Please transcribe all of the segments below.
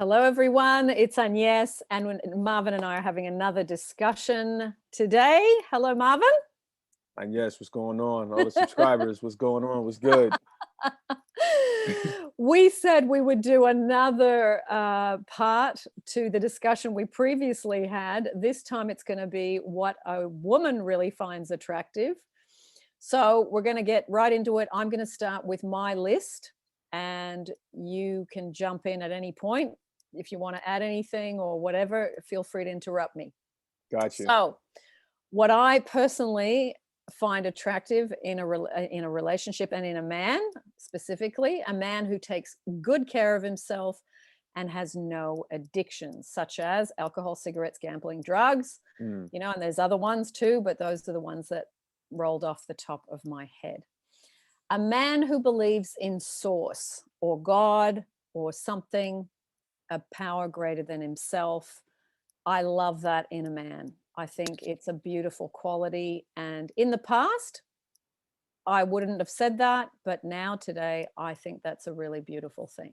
Hello, everyone. It's Agnes, and Marvin and I are having another discussion today. Hello, Marvin. And yes, what's going on? All the subscribers, what's going on? What's good? We said we would do another part to the discussion we previously had. This time it's going to be what a woman really finds attractive. So we're going to get right into it. I'm going to start with my list, and you can jump in at any point. If you want to add anything or whatever, feel free to interrupt me. Gotcha. So, what I personally find attractive in a relationship and in a man specifically, a man who takes good care of himself and has no addictions, such as alcohol, cigarettes, gambling, drugs. Mm, And there's other ones too, but those are the ones that rolled off the top of my head. A man who believes in source or God or something, a power greater than himself. I love that in a man. I think it's a beautiful quality. And in the past, I wouldn't have said that, but now today, I think that's a really beautiful thing.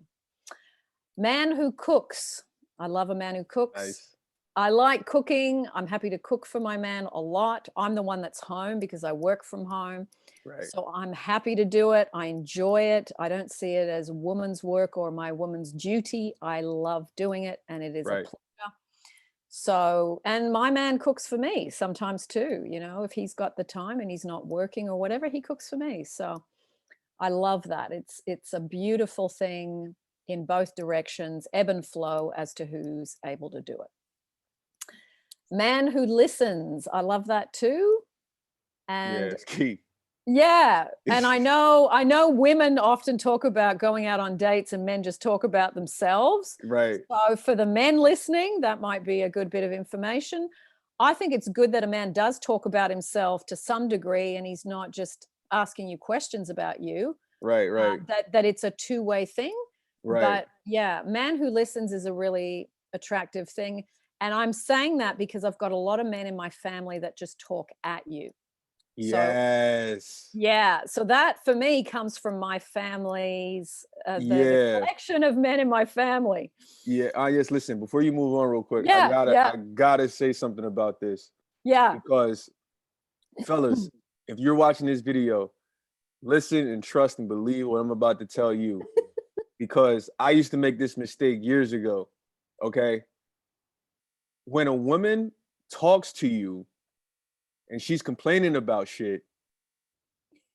Man who cooks. I love a man who cooks. nice. I like cooking. I'm happy to cook for my man a lot. I'm the one that's home because I work from home. Right. So I'm happy to do it. I enjoy it. I don't see it as woman's work or my woman's duty. I love doing it, and it is a Right. pleasure. So, and my man cooks for me sometimes too, if he's got the time and he's not working or whatever, he cooks for me. So I love that. It's a beautiful thing in both directions, ebb and flow as to who's able to do it. Man who listens. I love that too. Yeah, And it's key. yeah, and I know women often talk about going out on dates and men just talk about themselves. Right. So for the men listening, that might be a good bit of information. I think it's good that a man does talk about himself to some degree and he's not just asking you questions about you. Right. Right. That it's a two-way thing. Right. But yeah, man who listens is a really attractive thing. And I'm saying that because I've got a lot of men in my family that just talk at you. So Yes. yeah, so that for me comes from my family's the Yeah. collection of men in my family. Yeah. Yes, listen, before you move on real quick, I Yeah, gotta yeah, I gotta say something about this yeah. because fellas, if you're watching this video, listen and trust and believe what I'm about to tell you. Because I used to make this mistake years ago. Okay. When a woman talks to you and she's complaining about shit,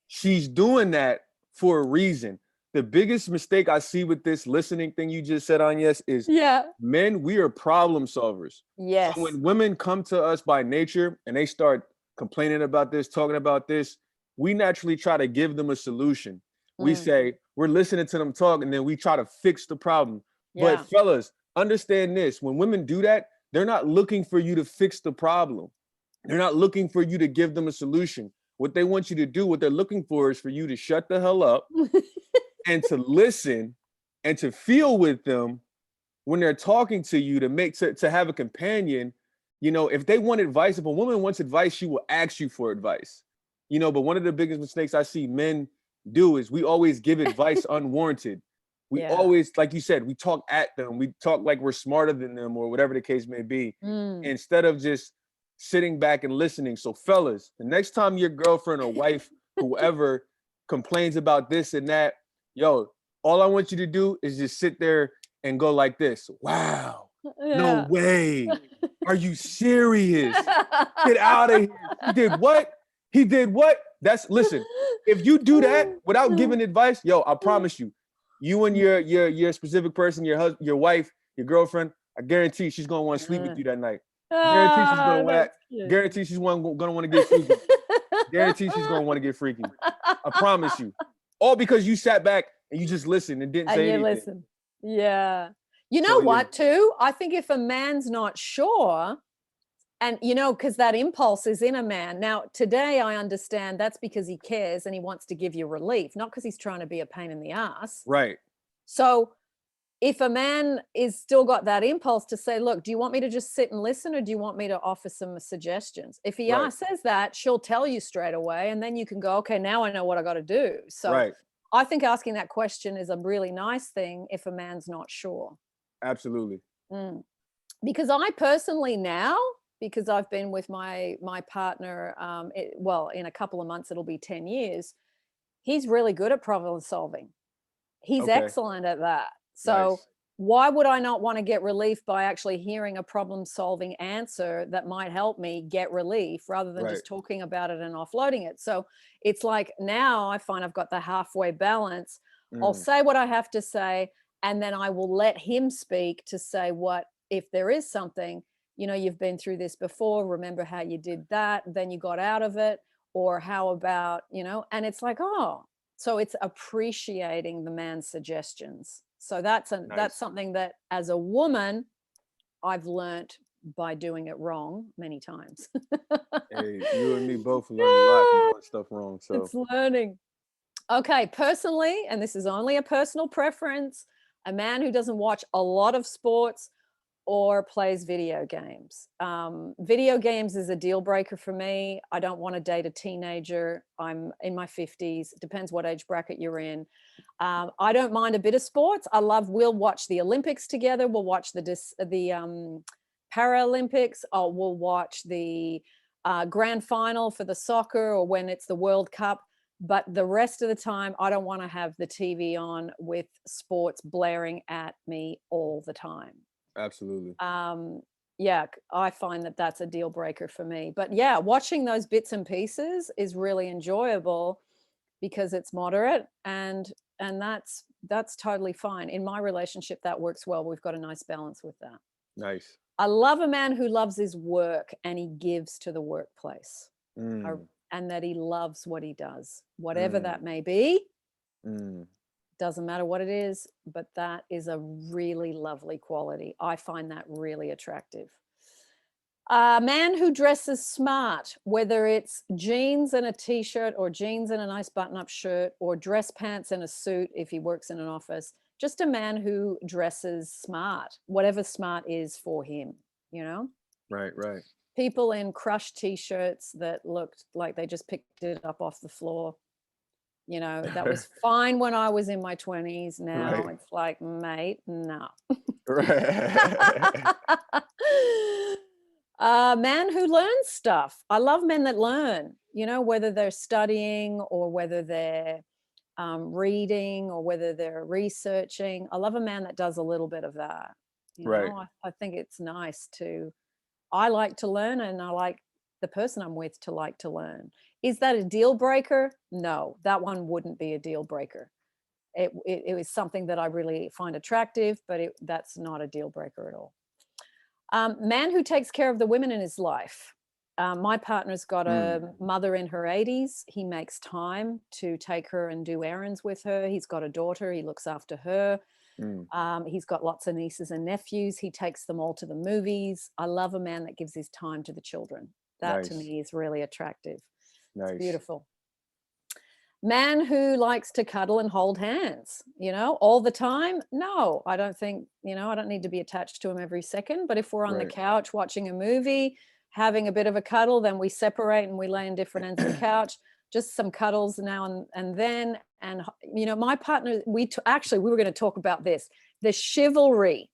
she's doing that for a reason. The biggest mistake I see with this listening thing you just said on yes is Yeah. men, we are problem solvers. So Yes. when women come to us by nature and they start complaining about this, talking about this, we naturally try to give them a solution. We Mm, say, we're listening to them talk, and then we try to fix the problem. But yeah. fellas, understand this: when women do that, they're not looking for you to fix the problem. They're not looking for you to give them a solution. What they want you to do, what they're looking for is for you to shut the hell up and to listen and to feel with them when they're talking to you, to have a companion. If they want advice, if a woman wants advice, she will ask you for advice. But one of the biggest mistakes I see men do is we always give advice unwarranted. We Yeah. always, like you said, we talk at them. We talk like we're smarter than them or whatever the case may be, Mm. instead of just sitting back and listening. So fellas, the next time your girlfriend or wife, whoever, complains about this and that, yo, all I want you to do is just sit there and go like this. Wow. No Yeah. way. Are you serious? Get out of here. He did what? He did what? Listen, if you do that without giving advice, yo, I promise you, you and your specific person, your husband, your wife, your girlfriend, I guarantee she's gonna want to sleep with you that night. Guarantee she's gonna want That's cute. guarantee she's gonna want to get freaky. Guarantee she's gonna want to get freaky. I promise you. All because you sat back and you just listened and didn't And say you anything. listen. Yeah. You know So yeah, what, too? I think if a man's not sure, and because that impulse is in a man. Now, today I understand that's because he cares and he wants to give you relief, not because he's trying to be a pain in the ass. right. So if a man is still got that impulse to say, look, do you want me to just sit and listen or do you want me to offer some suggestions? If he Right. says that, she'll tell you straight away. And then you can go, okay, now I know what I got to do. So Right. I think asking that question is a really nice thing if a man's not sure. Absolutely. Mm. Because I personally now, because I've been with my partner, well, in a couple of months it'll be 10 years. He's really good at problem solving. He's Okay. excellent at that. So Nice. why would I not want to get relief by actually hearing a problem solving answer that might help me get relief rather than Right. just talking about it and offloading it? So it's like now I find I've got the halfway balance. I'll Mm. say what I have to say, and then I will let him speak to say what, if there is something, you've been through this before, remember how you did that, then you got out of it, or how about, and it's like, oh, so it's appreciating the man's suggestions. So that's Nice. something that as a woman I've learnt by doing it wrong many times. Hey, you and me both learn a lot from doing stuff wrong. So It's learning. Okay, personally, and this is only a personal preference, a man who doesn't watch a lot of sports or plays video games. Video games is a deal breaker for me. I don't want to date a teenager. I'm in my 50s. Depends what age bracket you're in. I don't mind a bit of sports. We'll watch the Olympics together. We'll watch the Paralympics. We'll watch the grand final for the soccer or when it's the World Cup. But the rest of the time, I don't want to have the TV on with sports blaring at me all the time. absolutely. Yeah, I find that that's a deal breaker for me. But yeah, watching those bits and pieces is really enjoyable because it's moderate, and that's totally fine. In my relationship, that works well. We've got a nice balance with that. Nice. I love a man who loves his work and he gives to the workplace. I- Mm. and that he loves what he does, whatever Mm. that may be. Mm. Doesn't matter what it is, but that is a really lovely quality. I find that really attractive. A man who dresses smart, whether it's jeans and a t-shirt or jeans and a nice button-up shirt or dress pants and a suit if he works in an office, just a man who dresses smart, whatever smart is for him, you know? Right. Right. People in crushed t-shirts that looked like they just picked it up off the floor. That was fine when I was in my 20s. Now Right. it's like, mate, no. Right. Man who learns stuff. I love men that learn, whether they're studying or whether they're reading or whether they're researching. I love a man that does a little bit of that. Right. I think it's nice I like to learn and I like the person I'm with to like to learn. Is that a deal breaker? No, that one wouldn't be a deal breaker. It was something that I really find attractive, but that's not a deal breaker at all. Man who takes care of the women in his life. My partner's got Mm. a mother in her 80s. He makes time to take her and do errands with her. He's got a daughter. He looks after her. Mm. He's got lots of nieces and nephews. He takes them all to the movies. I love a man that gives his time to the children. That to Nice. me is really attractive. It's Nice. beautiful. Man who likes to cuddle and hold hands, all the time. No, I don't think, I don't need to be attached to him every second. But if we're on the Right. couch watching a movie, having a bit of a cuddle, then we separate and we lay in different ends of the couch. Just some cuddles now and then. And, my partner, actually, we were going to talk about this, the chivalry.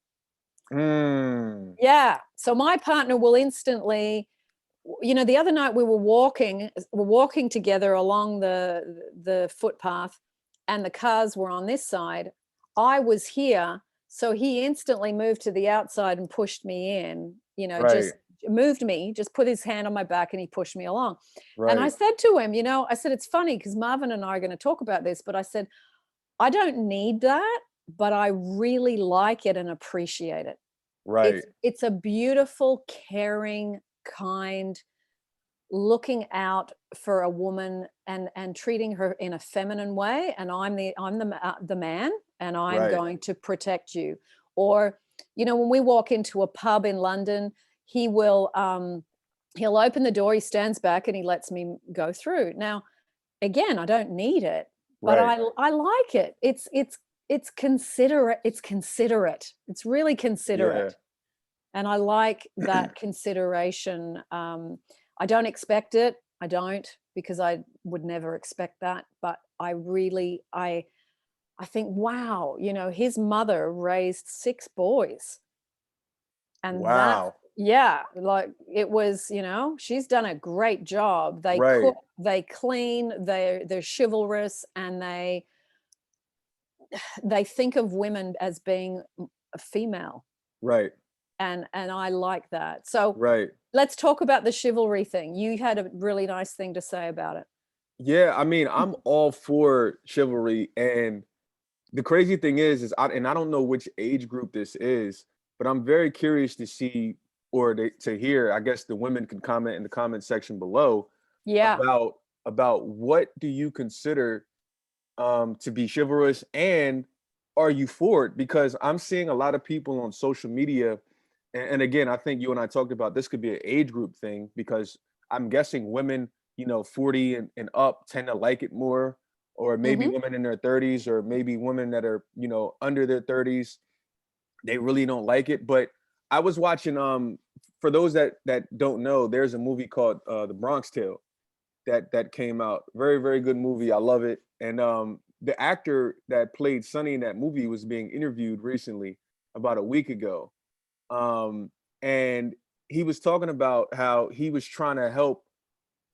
Mm. Yeah. So my partner will instantly, the other night we're walking together along the footpath and the cars were on this side. I was here. So he instantly moved to the outside and pushed me in, Right. just moved me, just put his hand on my back and he pushed me along. And I Right. said to him, I said, it's funny because Marvin and I are going to talk about this, but I said, I don't need that, but I really like it and appreciate it. Right. It's a beautiful, caring, kind, looking out for a woman and treating her in a feminine way, and I'm the man and I'm Right. going to protect you. Or when we walk into a pub in London, he'll open the door, he stands back and he lets me go through. Now again, I don't need it, but Right. I like it. It's considerate. It's really Yeah. considerate. And I like that consideration. I don't expect it. I don't, because I would never expect that. But I I think, wow, his mother raised 6 boys. And that, Wow. yeah, like it was, she's done a great job. They Right. cook, they clean, they're chivalrous, and they think of women as being a female. Right. And I like that. So Right. let's talk about the chivalry thing. You had a really nice thing to say about it. Yeah, I mean, I'm all for chivalry, and the crazy thing is I don't know which age group this is, but I'm very curious to see or to hear. I guess the women can comment in the comment section below Yeah. about what do you consider to be chivalrous, and are you for it? Because I'm seeing a lot of people on social media, and again, I think you and I talked about this could be an age group thing because I'm guessing women, 40 and up tend to like it more, or maybe Mhm. women in their 30s, or maybe women that are, under their 30s, they really don't like it. But I was watching, for those that don't know, there's a movie called The Bronx Tale that came out. Very, very good movie. I love it. And the actor that played Sonny in that movie was being interviewed recently, about a week ago. Um, and he was talking about how he was trying to help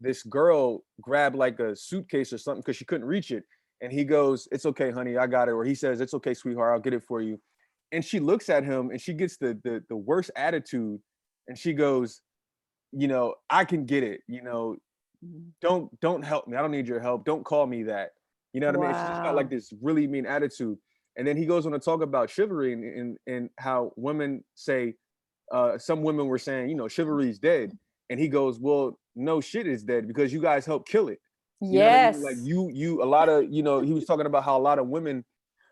this girl grab like a suitcase or something because she couldn't reach it. And he goes, "It's okay, honey, I got it." Or he says, "It's okay, sweetheart, I'll get it for you." And she looks at him and she gets the worst attitude, and she goes, "I can get it. Mhm. Don't help me. I don't need your help. Don't call me that." You know what I mean? She just got like Wow. this really mean attitude. And then he goes on to talk about chivalry and how women say, some women were saying, chivalry is dead. And he goes, "Well, no shit is dead because you guys helped kill it." You know what I mean? Like Yes. a lot of, he was talking about how a lot of women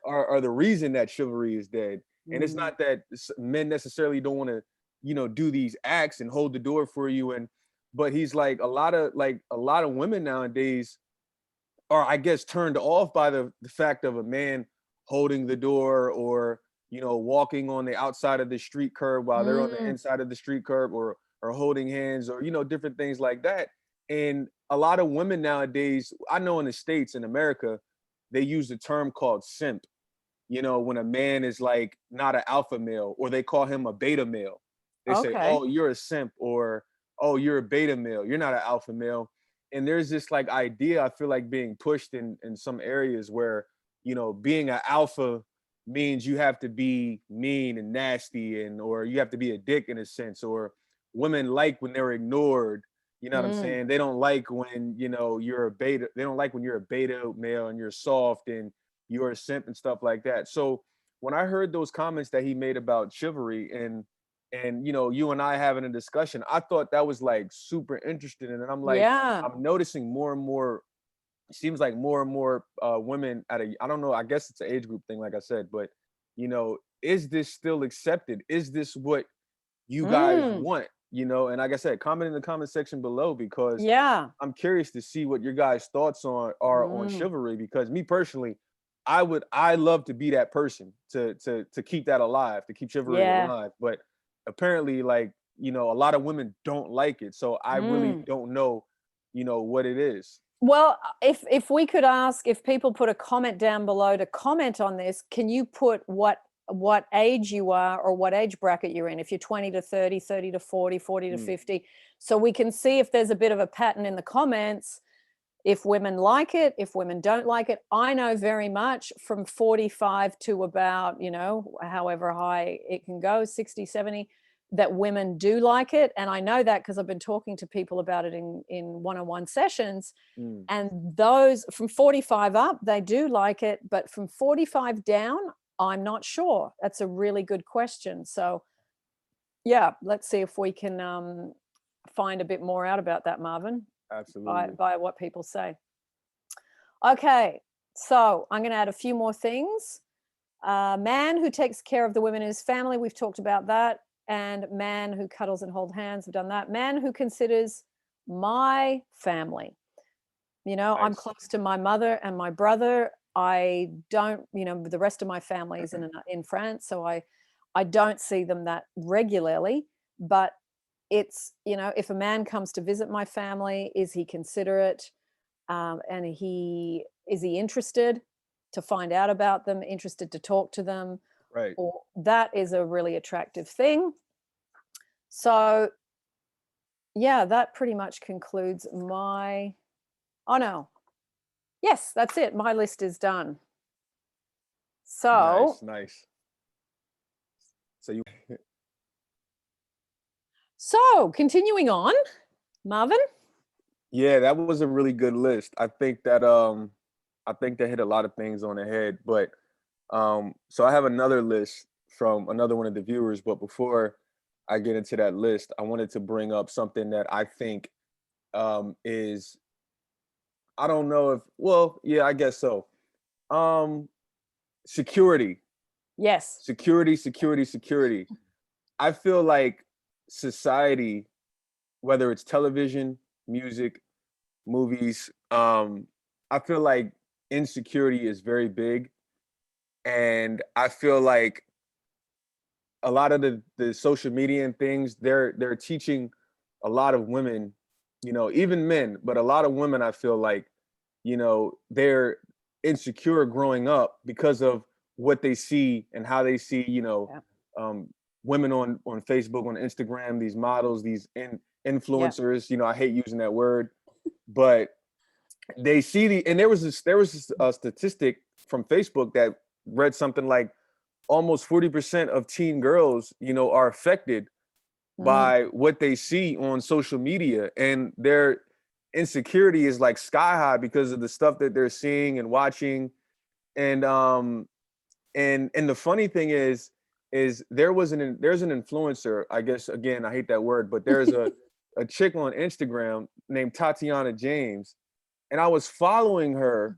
are the reason that chivalry is dead. And it's Mm. not that men necessarily don't want to, do these acts and hold the door for you. But he's like a lot of women nowadays are, I guess, turned off by the fact of a man holding the door, or walking on the outside of the street curb while they're on the Mm. inside of the street curb, or holding hands, or different things like that. And a lot of women nowadays, I know in the States, in America, they use a term called simp, when a man is like not an alpha male, or they call him a beta male. They say, Okay. "Oh, you're a simp," or "Oh, you're a beta male. You're not an alpha male." And there's this like idea, I feel like, being pushed in some areas where, being an alpha means you have to be mean and nasty, or you have to be a dick in a sense, or women like when they're ignored. You know what I'm Mm. saying? They don't like when, you're a beta. They don't like when you're a beta male and you're soft and you're a simp and stuff like that. So when I heard those comments that he made about chivalry, and you and I having a discussion, I thought that was like super interesting. And then I'm like, Yeah. I'm noticing more and more. It seems like more and more women I don't know. I guess it's an age group thing, like I said, but is this still accepted? Is this what you guys Mm. want? And like I said, comment in the comment section below, because Yeah. I'm curious to see what your guys' thoughts are on Mm. chivalry. Because me personally, I love to be that person to keep that alive, to keep chivalry Yeah. alive. But apparently, like, a lot of women don't like it. So I really Mm. don't know, what it is. Well, if we could ask if people put a comment down below to comment on this, can you put what age you are or what age bracket you're in? If you're 20 to 30, 30 to 40, 40 to Mm, 50, so we can see if there's a bit of a pattern in the comments, if women like it, if women don't like it. I know very much from 45 to about, however high it can go, 60, 70, that women do like it. And I know that because I've been talking to people about it in one-on-one sessions. mm. And those from 45 up, they do like it. But from 45 down, I'm not sure. That's a really good question. So, yeah, let's see if we can find a bit more out about that, Marvin, Absolutely. by what people say. Okay, so I'm going to add a few more things. Man who takes care of the women in his family, we've talked about that. And man who cuddles and holds hands, we've done that. Man who considers my family. I'm Nice. close to my mother and my brother. I don't, the rest of my family is in France, so I don't see them that regularly. But it's, if a man comes to visit my family, is he considerate? And he is he interested? to find out about them, interested to talk to them, Right. or that is a really attractive thing. So, yeah, that pretty much concludes my oh no. Yes, that's it. My list is done. So, Nice, nice. So you continuing on, Marvin? Yeah, that was a really good list. I think that hit a lot of things on the head, but so I have another list from another one of the viewers, but before I get into that list, I wanted to bring up something that I think is I don't know if well, yeah, I guess so. Um security, Yes. security, security, security. I feel like society, whether it's television, music, movies, I feel like insecurity is very big. And I feel like a lot of the social media and things, they're teaching a lot of women, even men, but a lot of women, I feel like, they're insecure growing up because of what they see and how they see, Yeah. um, women on Facebook, on Instagram, these models, these Yeah. influencers. I hate using that word, but they see and there was a statistic from Facebook that read something like almost 40% of teen girls, are affected Mm, by what they see on social media, and their insecurity is like sky high because of the stuff that they're seeing and watching. And the funny thing is there's an influencer, I guess, again, I hate that word, but there's a chick on Instagram named Tatiana James, and I was following her,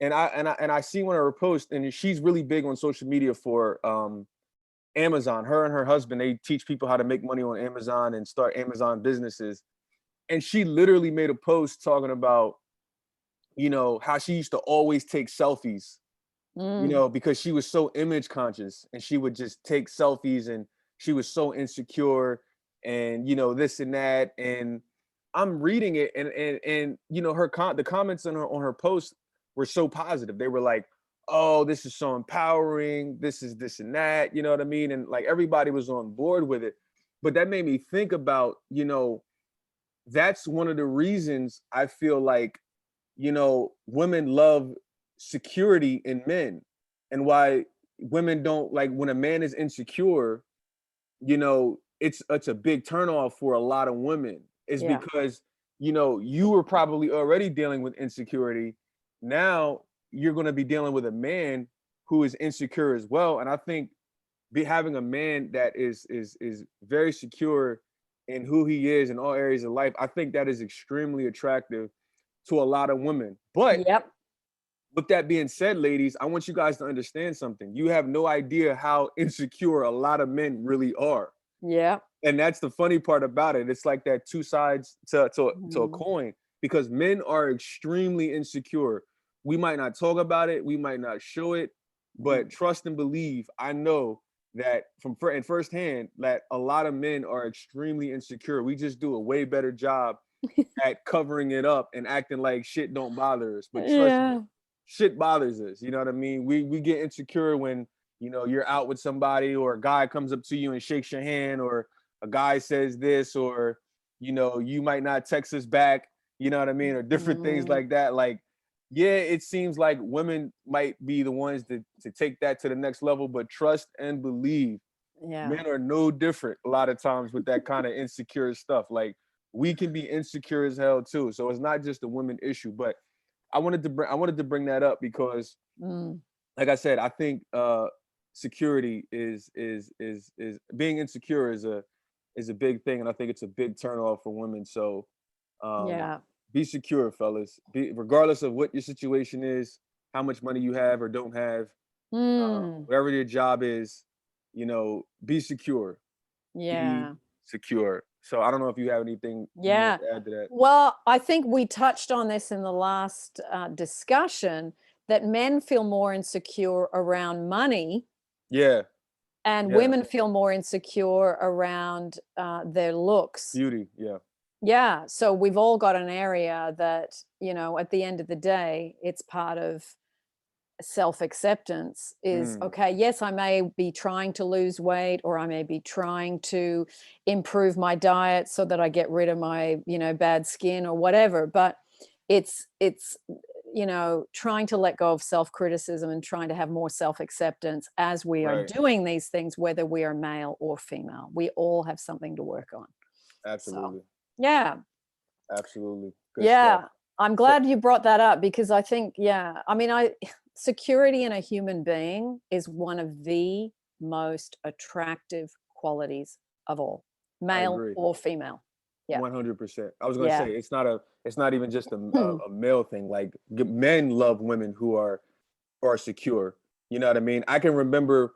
and I see one of her posts, and she's really big on social media for Amazon. Her and her husband, they teach people how to make money on Amazon and start Amazon businesses. And she literally made a post talking about, how she used to always take selfies, mm, because she was so image conscious, and she would just take selfies, and she was so insecure, and this and that. And I'm reading it, and the comments on her post were so positive. They were like, "Oh, this is so empowering. This is this and that." You know what I mean? And like everybody was on board with it. But that made me think about, that's one of the reasons I feel like, women love security in men, and why women don't like when a man is insecure. It's a big turnoff for a lot of women. Is yeah. because you were probably already dealing with insecurity. Now you're going to be dealing with a man who is insecure as well. And I think having a man that is very secure in who he is in all areas of life, I think that is extremely attractive to a lot of women. But Yep. with that being said, ladies, I want you guys to understand something. You have no idea how insecure a lot of men really are. Yeah. And that's the funny part about it. It's like that two sides to a Mm, coin, because men are extremely insecure. We might not talk about it, we might not show it, but mm. trust and believe, I know that from in firsthand that a lot of men are extremely insecure. We just do a way better job at covering it up and acting like shit don't bother us. But trust me, Yeah. shit bothers us. You know what I mean? We get insecure when you're out with somebody, or a guy comes up to you and shakes your hand, or a guy says this, or you might not text us back. You know what I mean? Or different things Mm, like that. Like, yeah, it seems like women might be the ones to take that to the next level, but trust and believe, yeah. men are no different a lot of times with that kind of insecure stuff. Like, we can be insecure as hell too. So it's not just a women issue. But I wanted to bring that up because, Mm, like I said, I think security is being insecure is a big thing, and I think it's a big turn off for women. So um yeah. be secure, fellas. Regardless of what your situation is, how much money you have or don't have, Mm, whatever your job is, be secure. Be yeah. secure. So I don't know if you have anything you want Yeah. to add to that. Well, I think we touched on this in the last discussion, that men feel more insecure around money Yeah, and yeah. women feel more insecure around their looks. Beauty. Yeah. Yeah. So we've all got an area that, at the end of the day, it's part of self-acceptance is, Mm, okay, yes, I may be trying to lose weight, or I may be trying to improve my diet so that I get rid of my, bad skin or whatever, but it's trying to let go of self-criticism and trying to have more self-acceptance as we are right. doing these things, whether we are male or female. We all have something to work on. So, Absolutely. yeah. Absolutely. Good stuff. Yeah, I'm So, glad you brought that up, because I think, yeah, I mean, I security in a human being is one of the most attractive qualities of all, I male agree. or female. Yeah, 100%. I was going to yeah. say it's not even just a male thing. Like men love women who are secure. You know what I mean? I can remember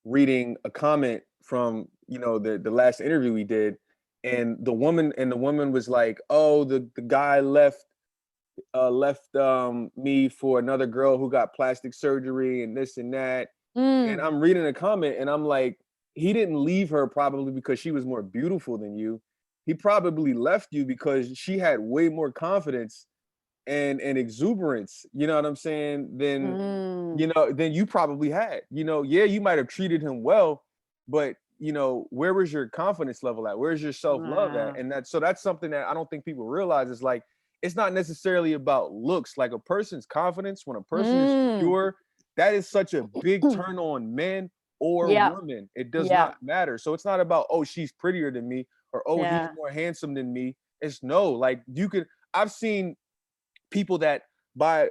reading a comment from, the last interview we did, and the woman was like, "Oh, the guy left me for another girl who got plastic surgery and this and that." And Mm, I'm reading a comment and I'm like, he didn't leave her probably because she was more beautiful than you. He probably left you because she had way more confidence and exuberance, you know what I'm saying, mm, than you probably had. Yeah, you might have treated him well, but where was your confidence level at? Where's your self-love at? wow. And that's something that I don't think people realize is like, it's not necessarily about looks. Like a person's confidence, when a person is Mm. secure, that is such a big turn on men or Yeah, women. It does yeah, not matter. So it's not about, oh, she's prettier than me, or oh, he's yeah, more handsome than me. It's no, like I've seen people that by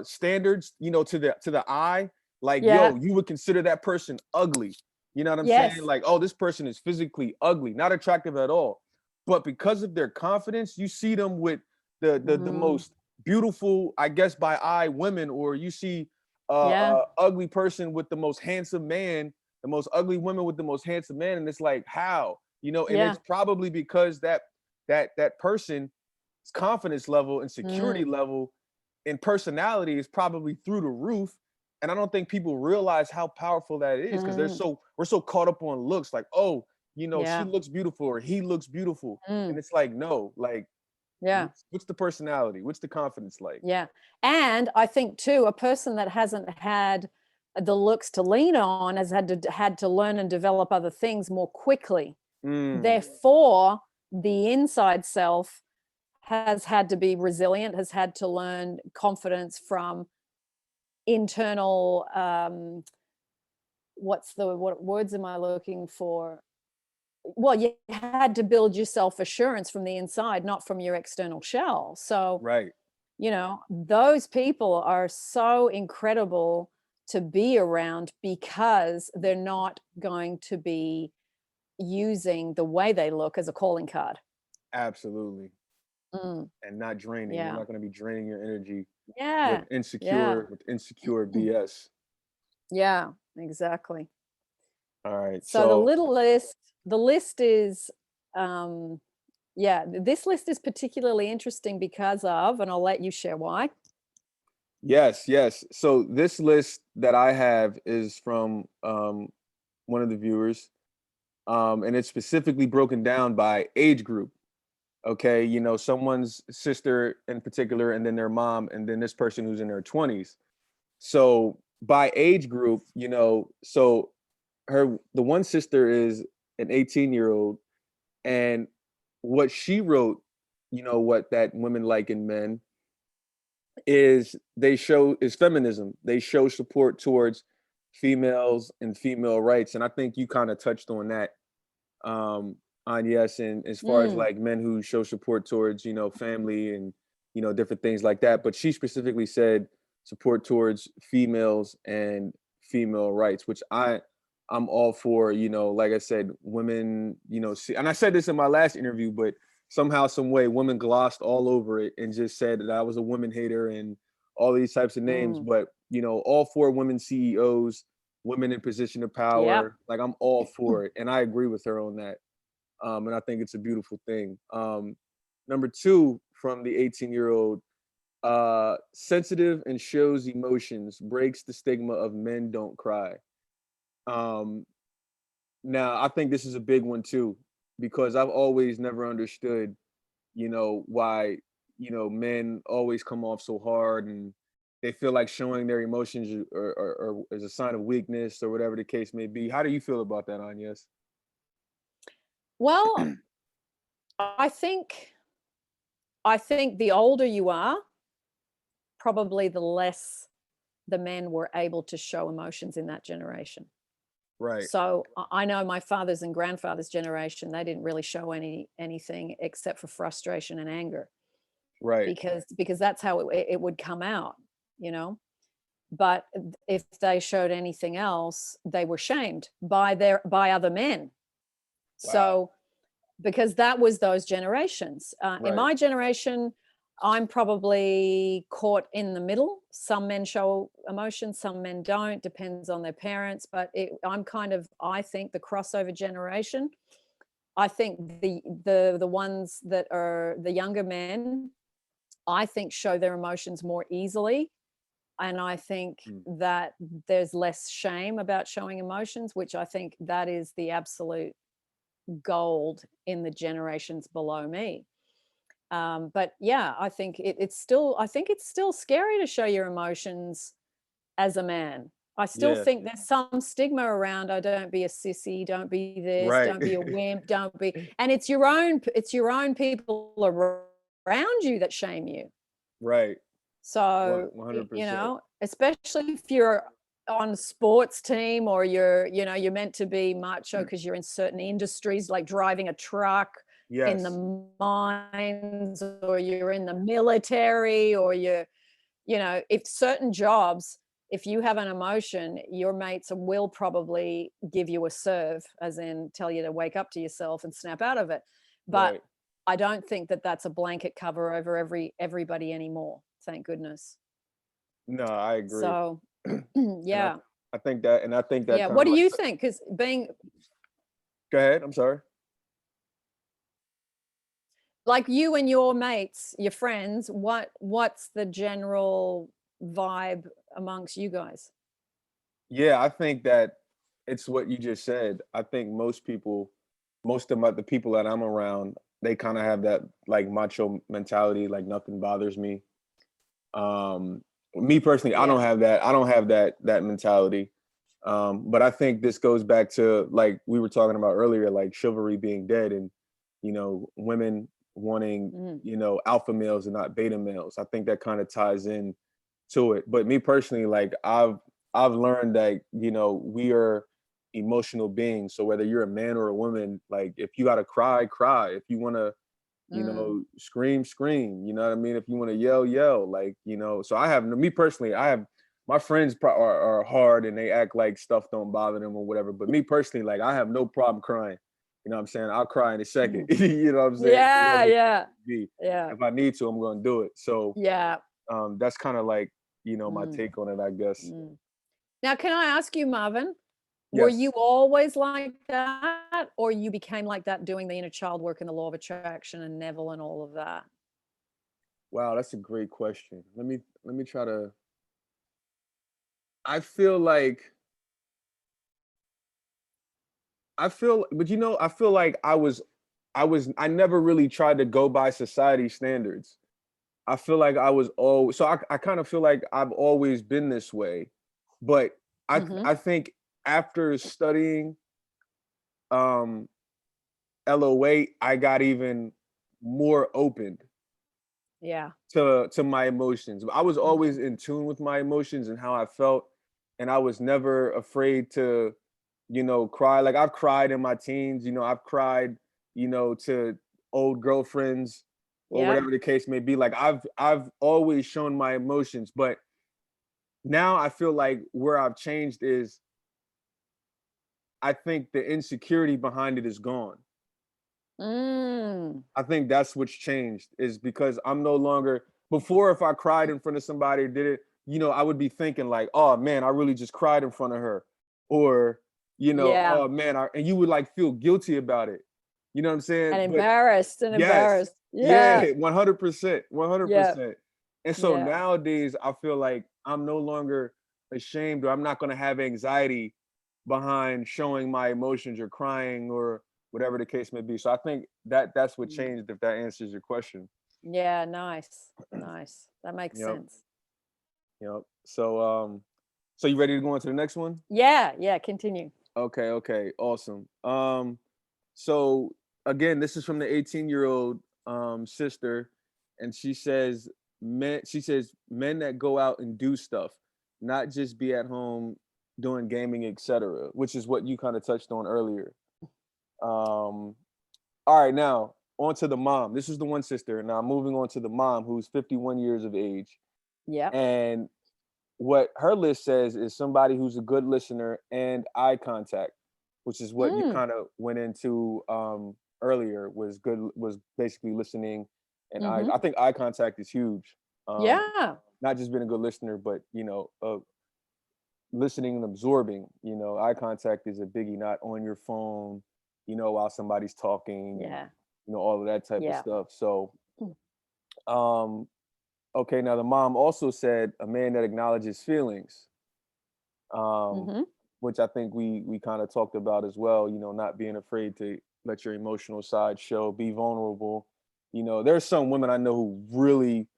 standards, to the eye, like, yeah, yo, you would consider that person ugly. You know what I'm saying? yes. Like, oh, this person is physically ugly, not attractive at all. But because of their confidence, you see them with the Mm, most beautiful, I guess, by eye women, or you see yeah, ugly person with the most handsome man, the most ugly women with the most handsome man, and it's like, how? And yeah, it's probably because that person confidence level and security mm, level and personality is probably through the roof. And I don't think people realize how powerful that is, because mm, we're so caught up on looks, like, oh, she yeah, looks beautiful or he looks beautiful. And mm, it's like, no, like, yeah. what's the personality? What's the confidence like? Yeah. And I think too, a person that hasn't had the looks to lean on has had to learn and develop other things more quickly. Mm, Therefore, the inside self has had to be resilient, has had to learn confidence from internal, what words am I looking for? Well, you had to build your self-assurance from the inside, not from your external shell. So, right. those people are so incredible to be around, because they're not going to be using the way they look as a calling card. Absolutely. Mm, And not draining. You're yeah. not going to be draining your energy with Yeah. insecure Yeah. with insecure BS. Yeah, exactly. All right. So So the list is, um yeah, this list is particularly interesting because of, and I'll let you share why. yes, yes. So this list that I have is from one of the viewers, and it's specifically broken down by age group. Okay, someone's sister in particular, and then their mom, and then this person who's in their 20s. So by age group, so the one sister is an 18-year-old, and what she wrote, what that women like in men is feminism. They show support towards females and female rights. And I think you kind of touched on that, on yes, and as far as Mm, like men who show support towards, family and, different things like that. But she specifically said support towards females and female rights, which I'm all for. Like I said, women, see, and I said this in my last interview, but somehow, some way, women glossed all over it and just said that I was a woman hater and all these types of names. mm, But all four women CEOs, women in position of yep. power, like, I'm all for it, and I agree with her on that. And I think it's a beautiful thing. Number two, from the 18-year-old, sensitive and shows emotions, breaks the stigma of men don't cry. Um, Now, I think this is a big one too, because I've always never understood, why, men always come off so hard, and they feel like showing their emotions or is a sign of weakness or whatever the case may be. How do you feel about that, Agnes? Well, I think the older you are, probably the less the men were able to show emotions in that generation. Right, So I know my father's and grandfather's generation, they didn't really show anything except for frustration and anger, right, because that's how it would come out, you know. But if they showed anything else, they were shamed by other men. wow, So because that was those generations. In right, my generation, I'm probably caught in the middle. Some men show emotion, some men don't, depends on their parents. But I'm kind of, I think, the crossover generation. I think the ones that are the younger men, I think, show their emotions more easily. And I think mm, that there's less shame about showing emotions, which I think that is the absolute gold in the generations below me. But yeah, I think it's still scary to show your emotions as a man. I still yeah, think there's some stigma around, oh, don't be a sissy, don't be this, right, don't be a wimp, don't be, and it's your own people around you that shame you. right, So, one hundred percent. especially if you're on a sports team, or you're meant to be macho because you're in certain industries like driving a truck, in Yes, the mines, or you're in the military, or if certain jobs, if you have an emotion, your mates will probably give you a serve, as in tell you to wake up to yourself and snap out of it. But right. I don't think that that's a blanket cover over everybody anymore. Thank goodness. No, I agree. So, And yeah, I think that yeah. kind What of do like you think? Because being go ahead, I'm sorry. like you and your mates, your friends, what's the general vibe amongst you guys? Yeah, I think that it's what you just said. I think most of the people that I'm around, they kind of have that like macho mentality, like nothing bothers me. Me personally, I don't Yeah. have that. I don't have that mentality. But I think this goes back to like we were talking about earlier, like chivalry being dead and women wanting, Mm. alpha males and not beta males. I think that kind of ties in to it. But me personally, like I've learned that, we are emotional beings. So whether you're a man or a woman, like if you gotta cry, cry. If you wanna Mm. scream, scream. You know what I mean? If you want to yell, yell. Like, so I have me personally, I have my friends are hard and they act like stuff don't bother them or whatever. But me personally, like I have no problem crying. You know what I'm saying? I'll cry in a second. Mm. You know what I'm saying? Yeah, Whatever the case yeah, may be. yeah, If I need to, I'm gonna do it. So yeah. that's kind of like, my Mm. take on it, I guess. Mm. Now, can I ask you, Marvin, were you Yes. always like that, or you became like that doing the inner child work and the law of attraction and Neville and all of that? Wow, that's a great question. Let me try to I feel like I feel like I never really tried to go by society standards. I feel like I was always so I kind of feel like I've always been this way. But Mhm. I think after studying um LOA, I got even more open Yeah. to my emotions. I was Mhm. always in tune with my emotions and how I felt, and I was never afraid to, cry. Like I've cried in my teens. I've cried, to old girlfriends or Yep. whatever the case may be. Like I've always shown my emotions, but now I feel like where I've changed is I think the insecurity behind it is gone. Mm. I think that's what's changed is because I'm no longer before if I cried in front of somebody or did it, I would be thinking like, oh man, I really just cried in front of her. Or, Yeah. oh man, and you would like feel guilty about it. You know what I'm saying? And But embarrassed and yes, embarrassed. Yeah. yeah, 100%, Yeah. 100%. And so Yeah. nowadays I feel like I'm no longer ashamed or I'm not going to have anxiety behind showing my emotions or crying or whatever the case may be. So I think that's what Mm. changed if that answers your question. Yeah, nice. Nice. That makes Yep. sense. Yep. So you ready to go on to the next one? Yeah, continue. Okay, awesome. So again, this is from the 18-year-old sister, and she says men that go out and do stuff, not just be at home doing gaming, etc., which is what you kind of touched on earlier. Um, all right, now on to the mom. This is the one sister. Now moving on to the mom, who's 51 years of age. Yep. And what her list says is somebody who's a good listener and eye contact, which is what you Mm. kind of went into earlier, was basically listening. And I, Mm-hmm. I think eye contact is huge. Um, Yeah. not just being a good listener, but listening and absorbing. Eye contact is a biggie, not on your phone, while somebody's talking, and Yeah. all of that type of Yeah. stuff. So um okay, now the mom also said a man that acknowledges feelings, um, Mm-hmm. which I think we kind of talked about as well. Not being afraid to let your emotional side show, be vulnerable. There's some women I know who really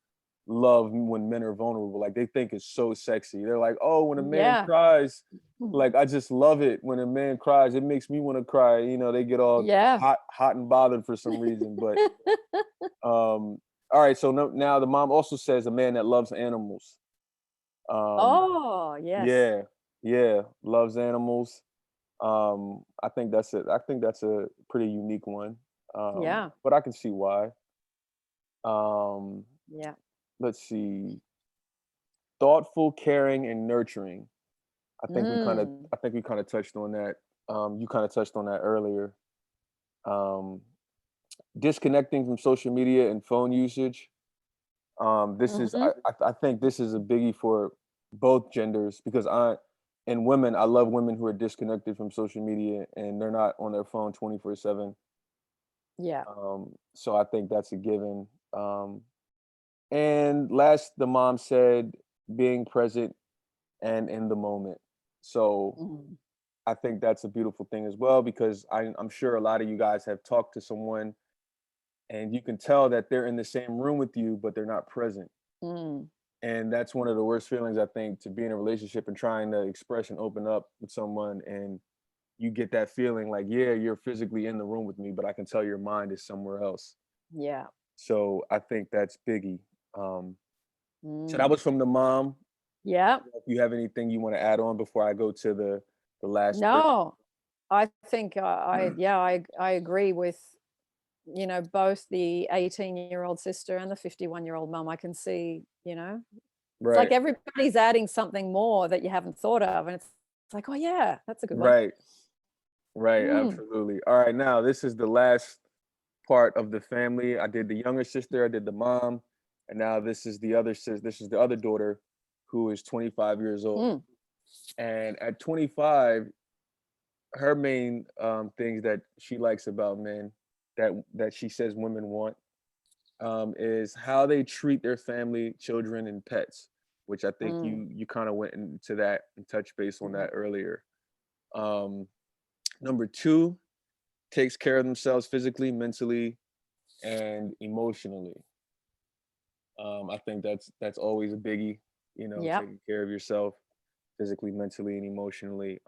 love when men are vulnerable. Like they think it's so sexy. They're like, oh, when a man Yeah. cries, like I just love it. When a man cries, it makes me want to cry. They get all Yeah. hot and bothered for some reason. But all right, so now the mom also says a man that loves animals. Um, Oh, yes. yeah, yeah, loves animals. I think that's a pretty unique one. Yeah. But I can see why. Um, Yeah. let's see. Thoughtful, caring, and nurturing. I think we kind of Mm. I think we kind of touched on that. You kind of touched on that earlier. Um, Disconnecting from social media and phone usage. This is Mm-hmm. I think this is a biggie for both genders, because and women, I love women who are disconnected from social media and they're not on their phone 24/7. Yeah. So I think that's a given. And last, the mom said being present and in the moment. So Mm. I think that's a beautiful thing as well, because I'm sure a lot of you guys have talked to someone and you can tell that they're in the same room with you, but they're not present. Mm. And that's one of the worst feelings, I think, to be in a relationship and trying to express and open up with someone, and you get that feeling like, yeah, you're physically in the room with me, but I can tell your mind is somewhere else. Yeah. So I think that's biggie. um so that Mm. was from the mom. Yeah. If you have anything you want to add on before I go to the last three. No, I think yeah, I agree with, both the 18-year-old sister and the 51-year-old mum. I can see, it's like Right, everybody's adding something more that you haven't thought of, and it's like, oh yeah, that's a good one. right, right, Mm. absolutely. All right, now this is the last part of the family. I did the younger sister, I did the mom, and now this is the other sis. This is the other daughter, who is 25 years old. Mm. And at 25, her main things that she likes about men, that she says women want, is how they treat their family, children, and pets. Which I think Mm. you kind of went into that and touched base on Mhm. that earlier. Um, Number two, takes care of themselves physically, mentally, and emotionally. I think that's always a biggie. Yep. Taking care of yourself physically, mentally, and emotionally.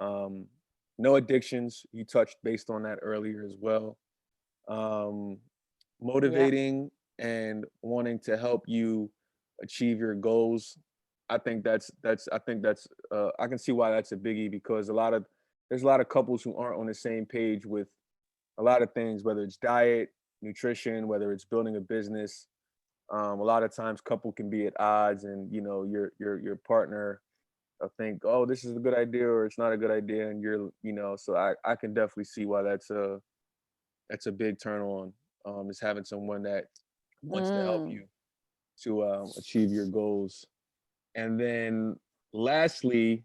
No addictions. You touched based on that earlier as well. Um, Yep. Motivating and wanting to help you achieve your goals. I can see why that's a biggie, because there's a lot of couples who aren't on the same page with a lot of things, whether it's diet, nutrition, whether it's building a business. A lot of times couple can be at odds, and your partner think, oh, this is a good idea or it's not a good idea, and so I can definitely see why that's a big turn on, is having someone that wants to help Mm. you to achieve your goals. And then lastly,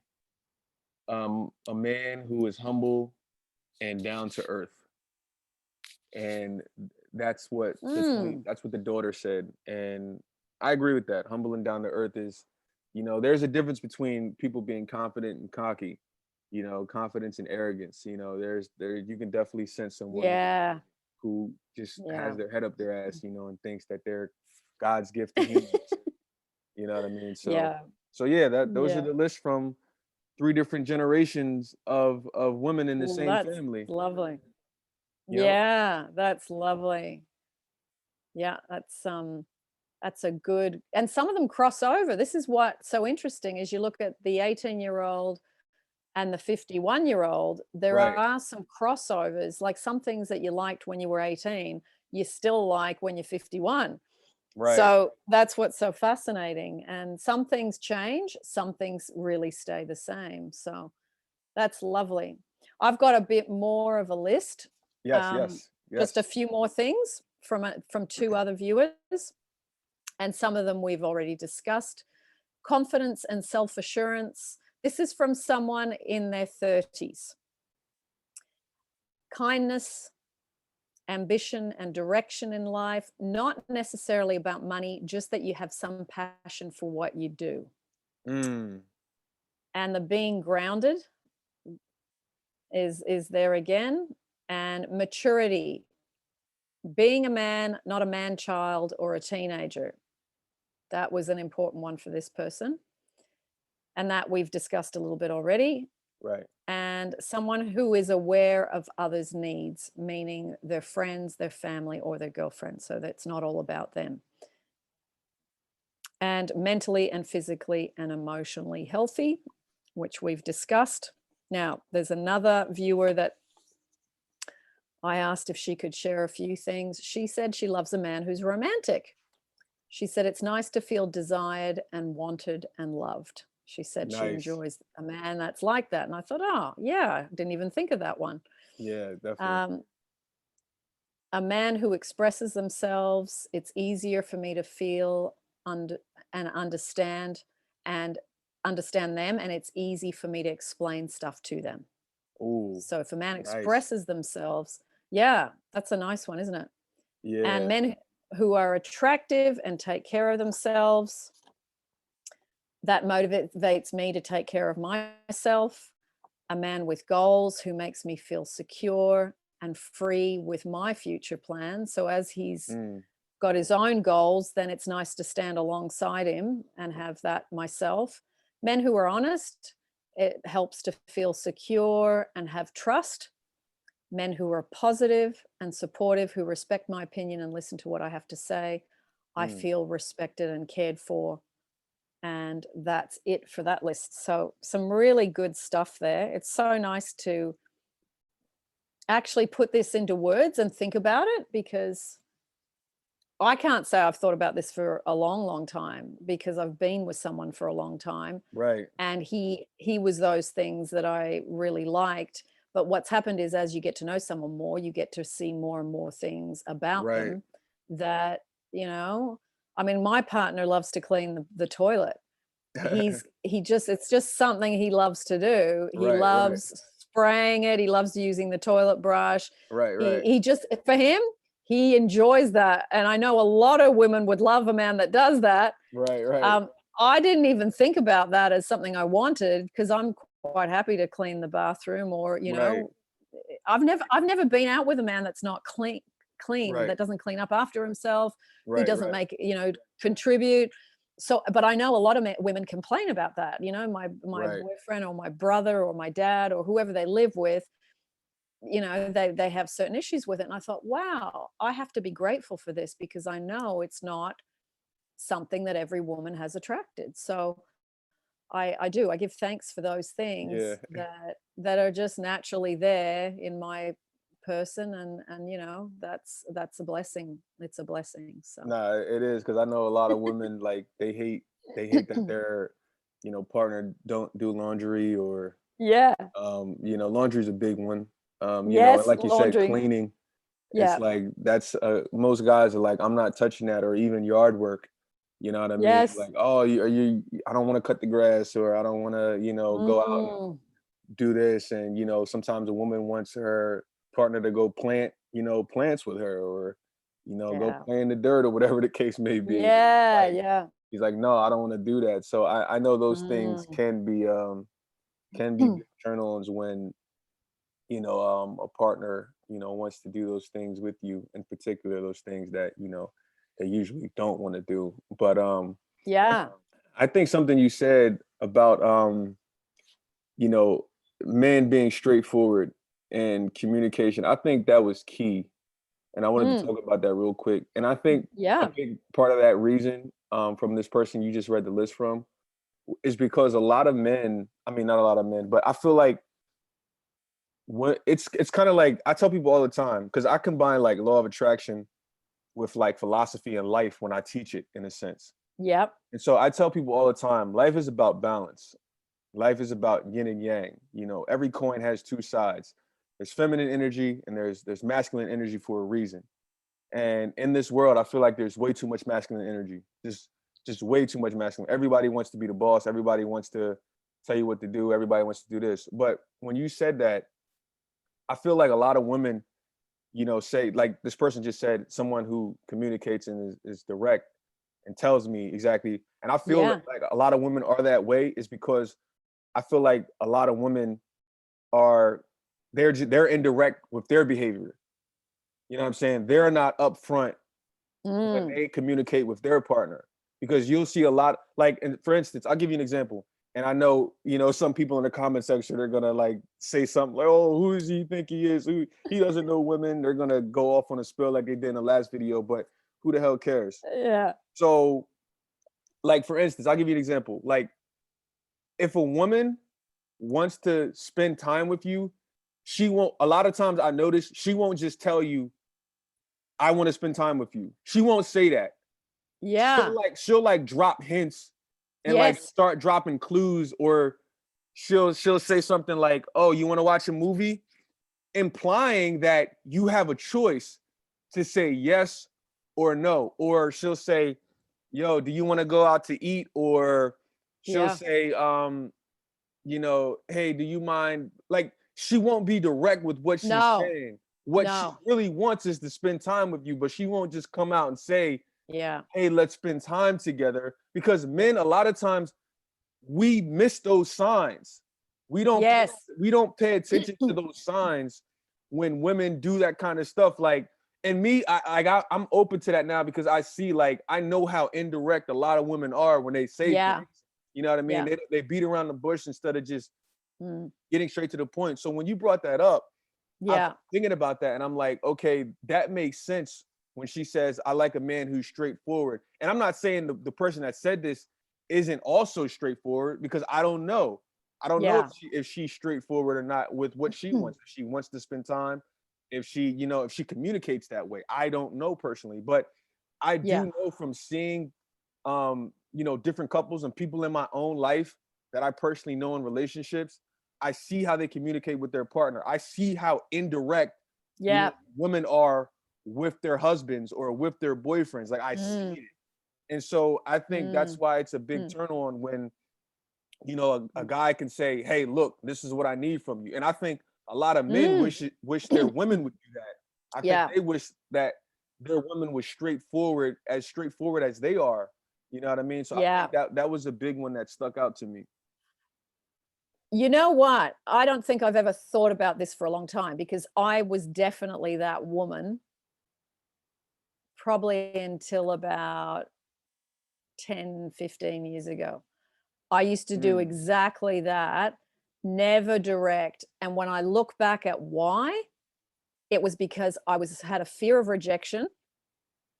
a man who is humble and down to earth. And Mm. that's what the daughter said. And I agree with that. Humble and down to earth is, there's a difference between people being confident and cocky. Confidence and arrogance. There you can definitely sense someone Yeah. who just Yeah. has their head up their ass, and thinks that they're God's gift to humans. You know what I mean? So Yeah. So yeah, those are Yeah. the lists from 3 different generations of women in the Well, same that's family. lovely. Yep. Yeah, that's lovely. Yeah, that's a good, and some of them cross over. This is what's so interesting is you look at the 18-year-old and the 51-year-old, there Right. are some crossovers, like some things that you liked when you were 18, you still like when you're 51. Right. So that's what's so fascinating. And some things change, some things really stay the same. So that's lovely. I've got a bit more of a list. Yes. Um, Yes. just a Yes. few more things from two other viewers, and some of them we've already discussed. Confidence and self-assurance. This is from someone in their 30s. Kindness, ambition, and direction in life, not necessarily about money, just that you have some passion for what you do. Mm. And the being grounded is there again. And maturity, being a man, not a man child or a teenager. That was an important one for this person. And that we've discussed a little bit already. Right. And someone who is aware of others' needs, meaning their friends, their family, or their girlfriend. So that's not all about them. And mentally and physically and emotionally healthy, which we've discussed. Now, there's another viewer that I asked if she could share a few things. She said she loves a man who's romantic. She said it's nice to feel desired and wanted and loved. She said she Nice. enjoys a man that's like that. And I thought, oh, yeah, I didn't even think of that one. Yeah, definitely. Um, a man who expresses themselves, it's easier for me to feel and understand and understand them, and it's easy for me to explain stuff to them. Ooh, So if a man nice. expresses themselves, yeah, that's a nice one, isn't it? And Yeah. men who are attractive and take care of themselves, that motivates me to take care of myself. A man with goals who makes me feel secure and free with my future plans. So as he's Mm. got his own goals, then it's nice to stand alongside him and have that myself. Men who are honest, it helps to feel secure and have trust. Men who are positive and supportive, who respect my opinion and listen to what I have to say. I Mm. feel respected and cared for. And that's it for that list. So, some really good stuff there. It's so nice to actually put this into words and think about it, because I can't say I've thought about this for a long, long time, because I've been with someone for a long time, Right. and he was those things that I really liked. But what's happened is, as you get to know someone more, you get to see more and more things about Right. them that, you know, I mean, my partner loves to clean the toilet. He just, it's just something he loves to do. He Right. Right. loves spraying it. He loves using the toilet brush. Right. Right. He just, for him, he enjoys that. And I know a lot of women would love a man that does that. Right. Right. Um, I didn't even think about that as something I wanted, because I'm quite happy to clean the bathroom, or, you Right. know, I've never been out with a man that's not clean, Right. that doesn't clean up after himself, who Right. doesn't Right. make, contribute. So, but I know a lot of women complain about that. My Right. boyfriend or my brother or my dad or whoever they live with, they have certain issues with it. And I thought, wow, I have to be grateful for this, because I know it's not something that every woman has attracted. So I do. I give thanks for those Yeah. things that are just naturally there in my person, and that's a blessing. It's a blessing. So Nah, it is because I know a lot of women like they hate that their partner don't do laundry or yeah. laundry's a big one. And Yes, like you said, laundry. cleaning. It's Yeah. like that's most guys are like, I'm not touching that, or even yard work. You know what I mean? Yes. Like, oh, I don't want to cut the grass, or I don't want to, go out and Mm, do this. And sometimes a woman wants her partner to go plant, plants with her, or go yeah. play in the dirt, or whatever the case may be. Yeah, Like yeah. he's like, no, I don't want to do that. So I know those things Mm. can be big turn-ons when a partner wants to do those things with you, in particular those things that they usually don't want to do. But Yeah. I think something you said about you know, men being straightforward and communication, I think that was key. And I wanted to Mm, talk about that real quick. And I think a yeah. big part of that reason, from this person you just read the list from, is because a lot of men, I mean, not a lot of men, but I feel like what it's kind of like I tell people all the time, because I combine like law of attraction with like philosophy and life when I teach it in a sense. Yep. And so I tell people all the time, life is about balance. Life is about yin and yang. You know, every coin has two sides. There's feminine energy and there's masculine energy for a reason. And in this world, I feel like there's way too much masculine energy. Just way too much masculine. Everybody wants to be the boss. Everybody wants to tell you what to do. Everybody wants to do this. But when you said that, I feel like a lot of women, say like this person just said, someone who communicates and is direct and tells me exactly. And I feel Yeah. like a lot of women are that way is because I feel like a lot of women are they're indirect with their behavior. You know what I'm saying? They're not upfront when Mm, they communicate with their partner because you'll see a lot like, and for instance, I'll give you an example. And I know, some people in the comment section are gonna like say something like, "Oh, who does he think he is? Who he doesn't know women." They're gonna go off on a spill like they did in the last video, but who the hell cares? yeah. So, like for instance, I'll give you an example. Like, if a woman wants to spend time with you, she won't. A lot of times, I notice she won't just tell you, "I want to spend time with you." She won't say that. Yeah. She'll like drop hints and like Yes. start dropping clues, or she'll say something like, "Oh, you want to watch a movie?" implying that you have a choice to say yes or no. Or she'll say, "Yo, do you want to go out to eat?" Or she'll Yeah. say, "Hey, do you mind?" Like, she won't be direct with what she's No. saying. What she No. really wants is to spend time with you, but she won't just come out and say, Yeah. "Hey, let's spend time together," because men a lot of times we miss those signs. We don't pay, Yes. we don't pay attention to those signs when women do that kind of stuff. Like, and me, I'm open to that now because I see, like, I know how indirect a lot of women are when they say Yeah. things. You know what I mean? Yeah. They beat around the bush instead of just Mm, getting straight to the point. So when you brought that up, I'm yeah. thinking about that and I'm like, okay, that makes sense when she says, "I like a man who's straightforward." And I'm not saying the person that said this isn't also straightforward because I don't know. I don't know Yeah. if she's straightforward or not with what she wants. If she wants to spend time, if she communicates that way. I don't know personally, but I Yeah. do know from seeing different couples and people in my own life that I personally know in relationships. I see how they communicate with their partner. I see how indirect, Yeah. women are with their husbands or with their boyfriends. Like, I see Mm, it. And so I think that's mm, why it's a big mm, turn on when, a guy can say, "Hey, look, this is what I need from you." And I think a lot of men mm. wish their women would do that. I think Yeah. they wish that their women was straightforward as they are. You know what I mean? So I Yeah. think that was a big one that stuck out to me. You know what? I don't think I've ever thought about this for a long time because I was definitely that woman probably until about 10, 15 years ago. I used to do Mm. exactly that, never direct. And when I look back at why, it was because I had a fear of rejection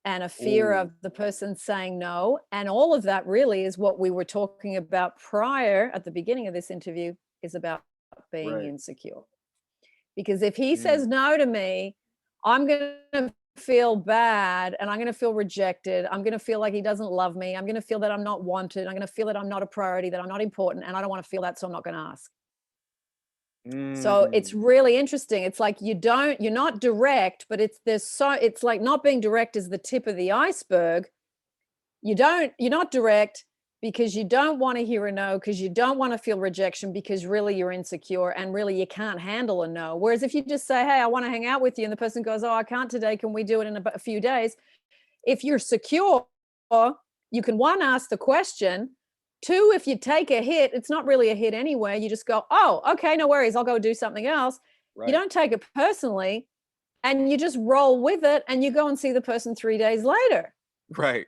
and a fear Oh, of the person saying no. And all of that really is what we were talking about prior at the beginning of this interview is about being right. insecure. Because if he says Mm. no to me, I'm going to feel bad and I'm going to feel rejected. I'm going to feel like he doesn't love me. I'm going to feel that I'm not wanted. I'm going to feel that I'm not a priority, that I'm not important. And I don't want to feel that. So I'm not going to ask. So it's Mm. really interesting. It's like you're not direct, but it's like not being direct is the tip of the iceberg. You're not direct because you don't want to hear a no, because you don't want to feel rejection, because really you're insecure and really you can't handle a no. Whereas if you just say, "Hey, I want to hang out with you," and the person goes, "Oh, I can't today. Can we do it in a few days?" If you're secure, you can one, ask the question. Two, if you take a hit, it's not really a hit anyway. You just go, "Oh, okay, no worries. I'll go do something else." You Right. don't take it personally and you just roll with it and you go and see the person 3 days later. Right.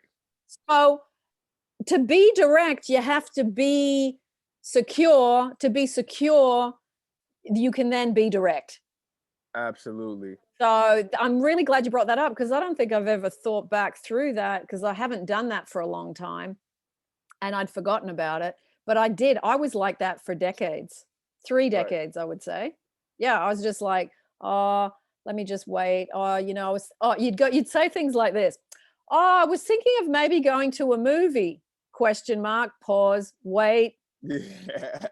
So to be direct, you have to be secure. To be secure, you can then be direct. Absolutely. So I'm really glad you brought that up, because I don't think I've ever thought back through that, because I haven't done that for a long time and I'd forgotten about it. But I did. I was like that for decades, 3 Right. decades, I would say. Yeah, I was just like, oh, let me just wait. Oh, you'd say things like this. Oh, I was thinking of maybe going to a movie. Question mark, pause, wait. Yeah.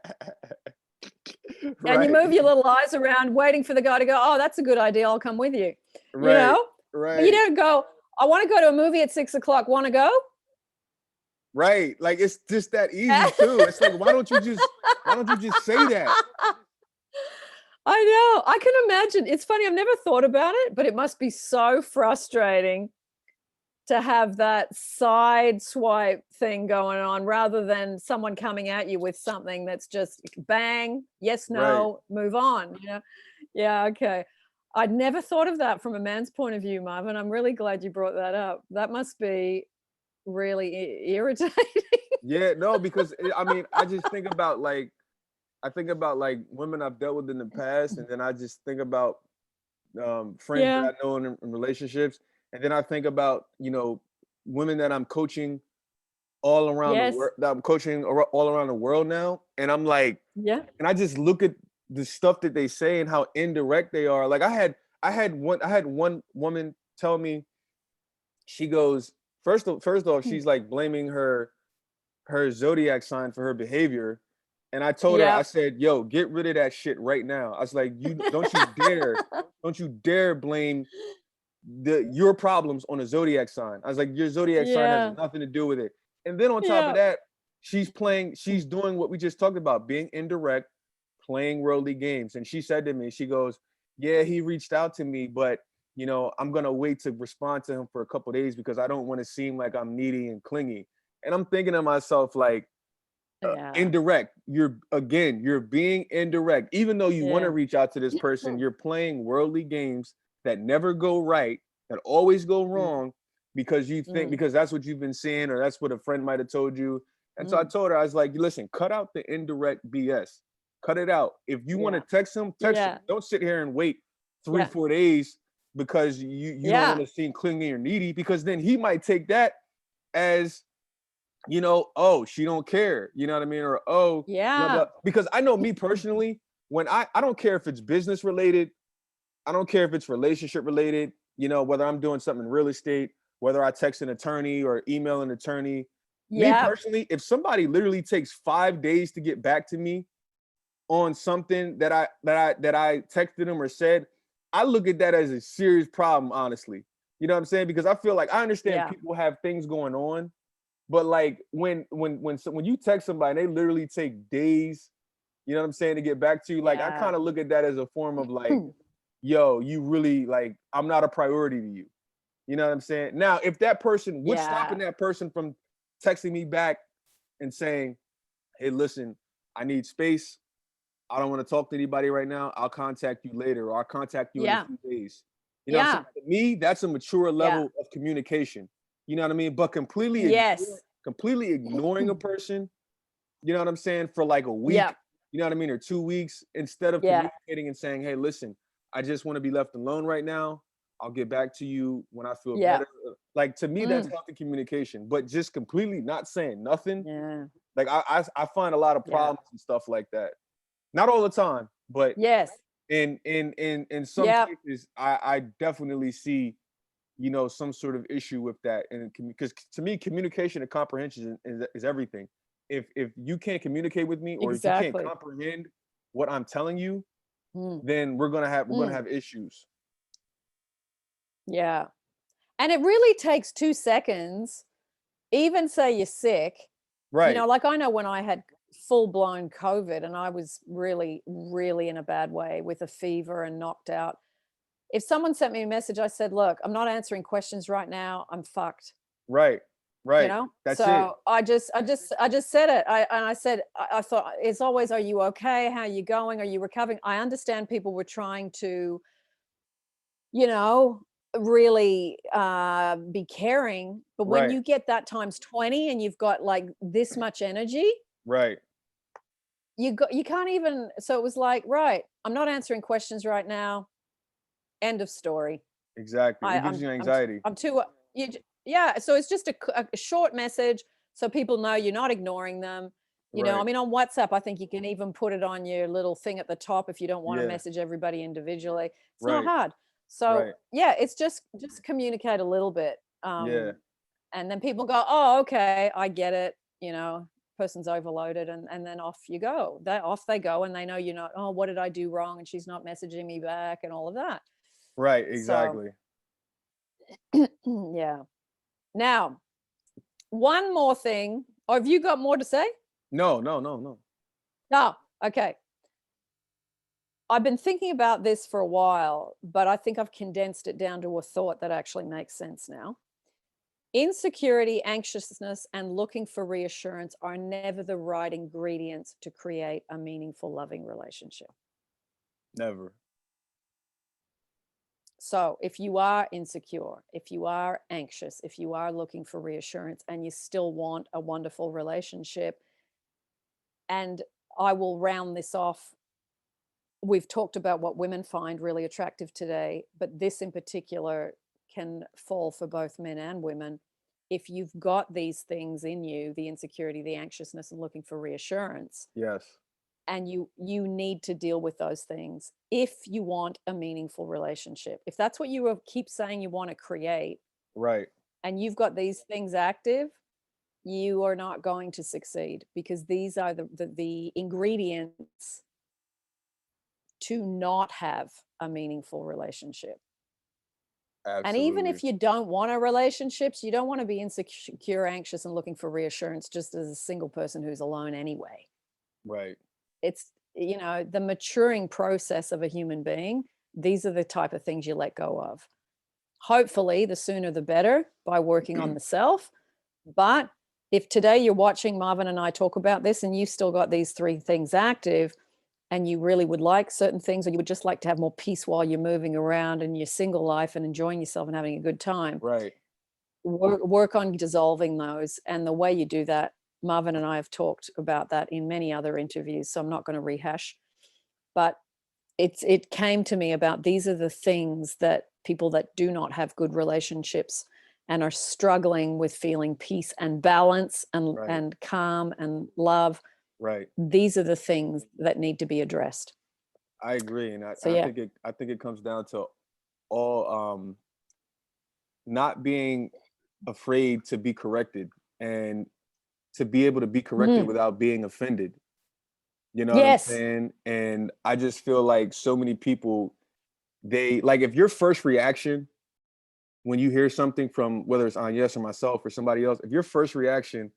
And you Right. move your little eyes around, waiting for the guy to go, oh, that's a good idea. I'll come with you. You Right. know? But you Right. don't go, I want to go to a movie at 6 o'clock. Want to go? Right. Like it's just that easy too. It's like, why don't you just say that? I know. I can imagine. It's funny. I've never thought about it, but it must be so frustrating to have that side swipe thing going on, rather than someone coming at you with something that's just bang, yes, Right. no, move on. Yeah, okay. I'd never thought of that from a man's point of view, Marvin. I'm really glad you brought that up. That must be really irritating. Yeah, no, because I mean, I think about like women I've dealt with in the past, and then I just think about friends that Yeah. I know in relationships, and then I think about women that I'm coaching all around the Yes. world, that I'm coaching all around the world now, and I'm like, Yeah. and I just look at the stuff that they say and how indirect they are. Like I had one woman tell me, she goes, first off, Hmm. she's like blaming her zodiac sign for her behavior. And I told her, I Yep. said, yo, get rid of that shit right now. I was like, don't you dare blame your problems on a zodiac sign. I was like, your zodiac sign has Yeah. nothing to do with it. And then on top of Yeah. that, she's doing what we just talked about, being indirect, playing worldly games. And she said to me, she goes, yeah, he reached out to me, but I'm gonna wait to respond to him for a couple of days because I don't want to seem like I'm needy and clingy. And I'm thinking to myself, like, Yeah. indirect. You're being indirect. Even though you want to Yeah. reach out to this person, you're playing worldly games that never go right, that always go Mm, wrong because you think mm, because that's what you've been seeing or that's what a friend might have told you. And so I mm. told her, I was like, listen, cut out the indirect BS. Cut it out. If you want to Yeah. text him, text him. Yeah. Don't sit here and wait three, Yeah. 4 days because you don't want Yeah. to seem clingy or needy, because then he might take that as oh, she don't care, you know what I mean? Or oh, blah, blah. Yeah. Because I know me personally, when I don't care if it's business related, I don't care if it's relationship related, whether I'm doing something in real estate, whether I text an attorney or email an attorney. Me Yeah. personally, if somebody literally takes 5 days to get back to me on something that I texted them or said, I look at that as a serious problem, honestly. You know what I'm saying? Because I feel like I understand Yeah. people have things going on, but like when you text somebody, they literally take days, you know what I'm saying, to get back to you. Like I Yeah. kind of look at that as a form of like, yo, you really like I'm not a priority to you. You know what I'm saying? Now, if that person, what's stopping Yeah. that person from texting me back and saying, hey, listen, I need space. I don't want to talk to anybody right now. I'll contact you later, or I'll contact you in a Yeah. few days. You know what I'm saying? Yeah. To me, that's a mature Yeah. level of communication. You know what I mean? But Yes. completely ignoring a person, you know what I'm saying, for like a week, Yeah. you know what I mean, or 2 weeks, instead of Yeah. communicating and saying, hey, listen, I just want to be left alone right now. I'll get back to you when I feel Yeah. better. Like to me, that's Mm. healthy communication. But just completely not saying nothing, Yeah. like I find a lot of Yeah. problems and stuff like that. Not all the time, but Yes. in some Yeah. cases, I definitely see some sort of issue with that, and because to me, communication and comprehension is everything. If you can't communicate with me, or if you can't Exactly. comprehend what I'm telling you, Mm. then we're gonna Mm. have issues. Yeah. And it really takes 2 seconds, even say you're sick. Right, Like I know when I had full blown COVID and I was really, really in a bad way with a fever and knocked out. If someone sent me a message, I said, look, I'm not answering questions right now. I'm fucked. right, right. That's it. So I just said it. I said, I thought it's always, are you okay? How are you going? Are you recovering? I understand people were trying to, you know, really be caring. But when Right. you get that times 20 and you've got like this much energy, Right. you can't even. So it was like, right, I'm not answering questions right now. End of story. Exactly. I, It gives I'm you I'm t- anxiety. I'm too yeah. So it's just a short message, so people know you're not ignoring them. I Right. mean, on WhatsApp, I think you can even put it on your little thing at the top if you don't want to Yeah. message everybody individually. It's not Right. hard. So Right. yeah, it's just communicate a little bit, Yeah. and then people go, oh, okay, I get it. Person's overloaded, and then off you go. Off they go, and they know you're not. Oh, what did I do wrong? And she's not messaging me back, and all of that. Right. So Exactly. yeah. Now, one more thing. Oh, have you got more to say? No, no, no, no. No. Okay. I've been thinking about this for a while, but I think I've condensed it down to a thought that actually makes sense now. Insecurity, anxiousness, and looking for reassurance are never the right ingredients to create a meaningful, loving relationship. Never. So, if you are insecure, if you are anxious, if you are looking for reassurance and you still want a wonderful relationship, and I will round this off. We've talked about what women find really attractive today, but this in particular can fall for both men and women. If you've got these things in you, the insecurity, the anxiousness, and looking for reassurance, Yes. and you need to deal with those things if you want a meaningful relationship. If that's what keep saying you want to create, Right. and you've got these things active, you are not going to succeed, because these are the ingredients to not have a meaningful relationship. And even Absolutely. if you don't want a relationship, you don't want to be insecure, anxious, and looking for reassurance just as a single person who's alone anyway. Right. It's, the maturing process of a human being. These are the type of things you let go of. Hopefully, the sooner the better, by working on the self. But if today you're watching Marvin and I talk about this and you've still got these three things active, and you really would like certain things, or you would just like to have more peace while you're moving around in your single life and enjoying yourself and having a good time, Right. work on dissolving those. And the way you do that, Marvin and I have talked about that in many other interviews, so I'm not going to rehash. But it came to me about, these are the things that people that do not have good relationships and are struggling with feeling peace and balance and Right. and calm and love, Right. these are the things that need to be addressed. I agree. And I, So and I yeah. think it comes down to all not being afraid to be corrected and to be able to be corrected Mm. without being offended. You know what I'm Yes. saying? And I just feel like so many people, they like, if your first reaction when you hear something from, whether it's on yes or myself or somebody else, if your first reaction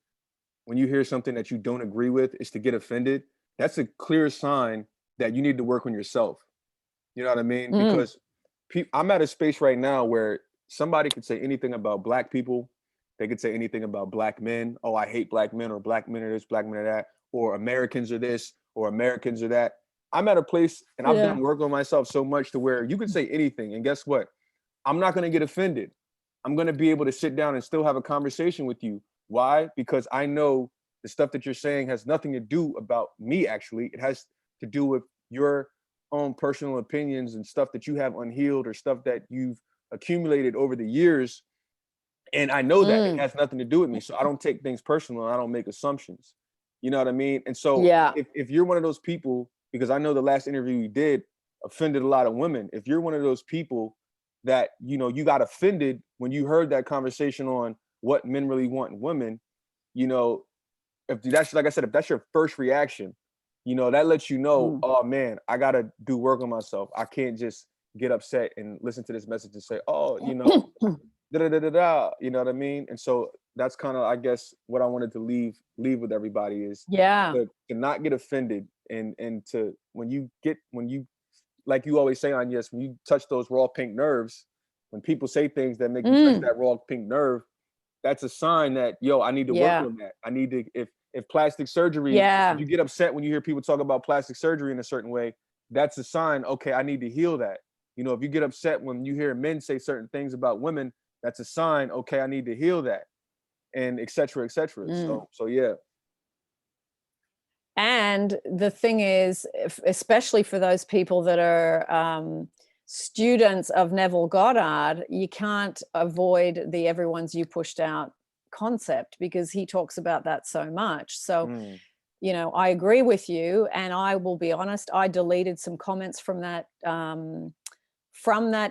when you hear something that you don't agree with is to get offended, that's a clear sign that you need to work on yourself. You know what I mean? Mm. Because I'm at a space right now where somebody could say anything about black people. They could say anything about black men. Oh, I hate black men, or black men are this, black men are that, or Americans are this, or Americans are that. I'm at a place and I've Yeah. done work on myself so much to where you could say anything. And guess what? I'm not going to get offended. I'm going to be able to sit down and still have a conversation with you. Why? Because I know the stuff that you're saying has nothing to do about me, actually. It has to do with your own personal opinions and stuff that you have unhealed, or stuff that you've accumulated over the years. And I know that it Mm. has nothing to do with me. So I don't take things personal. I don't make assumptions. You know what I mean? And so Yeah. if you're one of those people, because I know the last interview we did offended a lot of women, if you're one of those people that, you got offended when you heard that conversation on what men really want in women, you know, if that's, like I said, if that's your first reaction, that lets you know, Mm. oh man, I gotta do work on myself. I can't just get upset and listen to this message and say, oh, da da da da da. You know what I mean? And so that's kind of, I guess, what I wanted to leave with everybody is Yeah. to not get offended, and to, when you like you always say on yes, when you touch those raw pink nerves, when people say things that make you touch Mm. that raw pink nerve, that's a sign that, yo, I need to work Yeah. on that. I need to, if plastic surgery, if Yeah. you get upset when you hear people talk about plastic surgery in a certain way, that's a sign, okay, I need to heal that. You know, if you get upset when you hear men say certain things about women, that's a sign, okay, I need to heal that, and et cetera, et cetera. So yeah. And the thing is, especially for those people that are students of Neville Goddard, you can't avoid the everyone's you pushed out concept, because he talks about that so much. So, you know, I agree with you, and I will be honest, I deleted some comments from that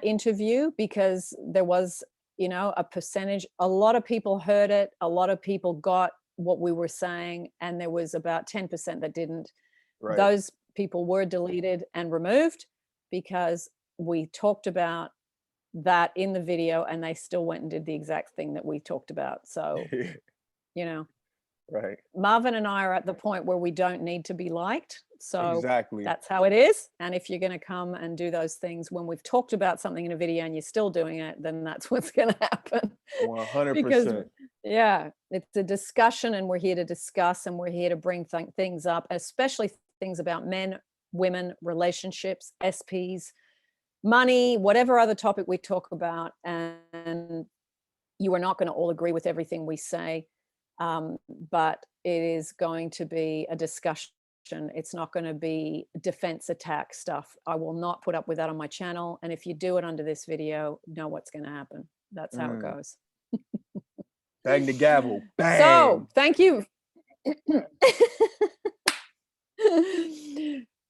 interview, because there was, you know, a percentage, a lot of people heard it, a lot of people got what we were saying, and there was about 10% that didn't. Right. Those people were deleted and removed because we talked about that in the video, and they still went and did the exact thing that we talked about. So, you know, Right. Marvin and I are at the point where we don't need to be liked. So Exactly. that's how it is. And if you're going to come and do those things when we've talked about something in a video and you're still doing it, then that's what's going to happen. 100%. Because yeah, it's a discussion, and we're here to discuss, and we're here to bring things up, especially things about men, women, relationships, SPs, money, whatever other topic we talk about. And you are not going to all agree with everything we say, but it is going to be a discussion. It's not going to be defense attack stuff. I will not put up with that on my channel. And if you do it under this video, know what's going to happen. That's how it goes. Bang the gavel. Bang. So thank you.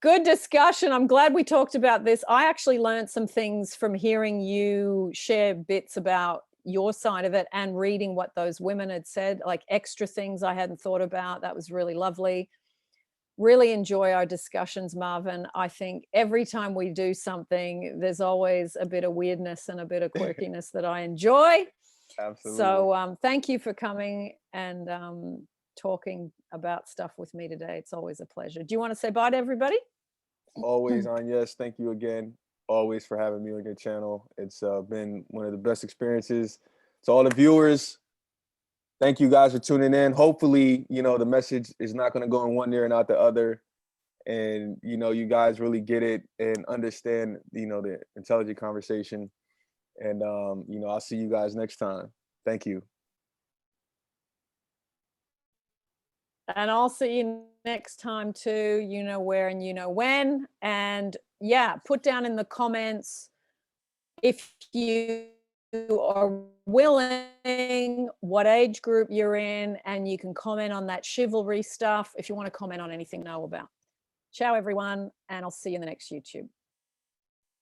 Good discussion. I'm glad we talked about this. I actually learned some things from hearing you share bits about your side of it, and reading what those women had said, like extra things I hadn't thought about. That was really lovely. Really enjoy our discussions, Marvin. I think every time we do something, there's always a bit of weirdness and a bit of quirkiness that I enjoy. Absolutely. So thank you for coming and talking about stuff with me today. It's always a pleasure. Do you want to say bye to everybody? Always on. Yes, thank you again, always, for having me on your channel. It's been one of the best experiences. To all the viewers, thank you guys for tuning in. Hopefully, you know, the message is not going to go in one ear and out the other, and you know, you guys really get it and understand, you know, the intelligent conversation. And you know, I'll see you guys next time. Thank you. And I'll see you next time too. You know where and you know when. And yeah, put down in the comments if you are willing, what age group you're in, and you can comment on that chivalry stuff if you want to comment on anything I know about. Ciao, everyone, and I'll see you in the next YouTube.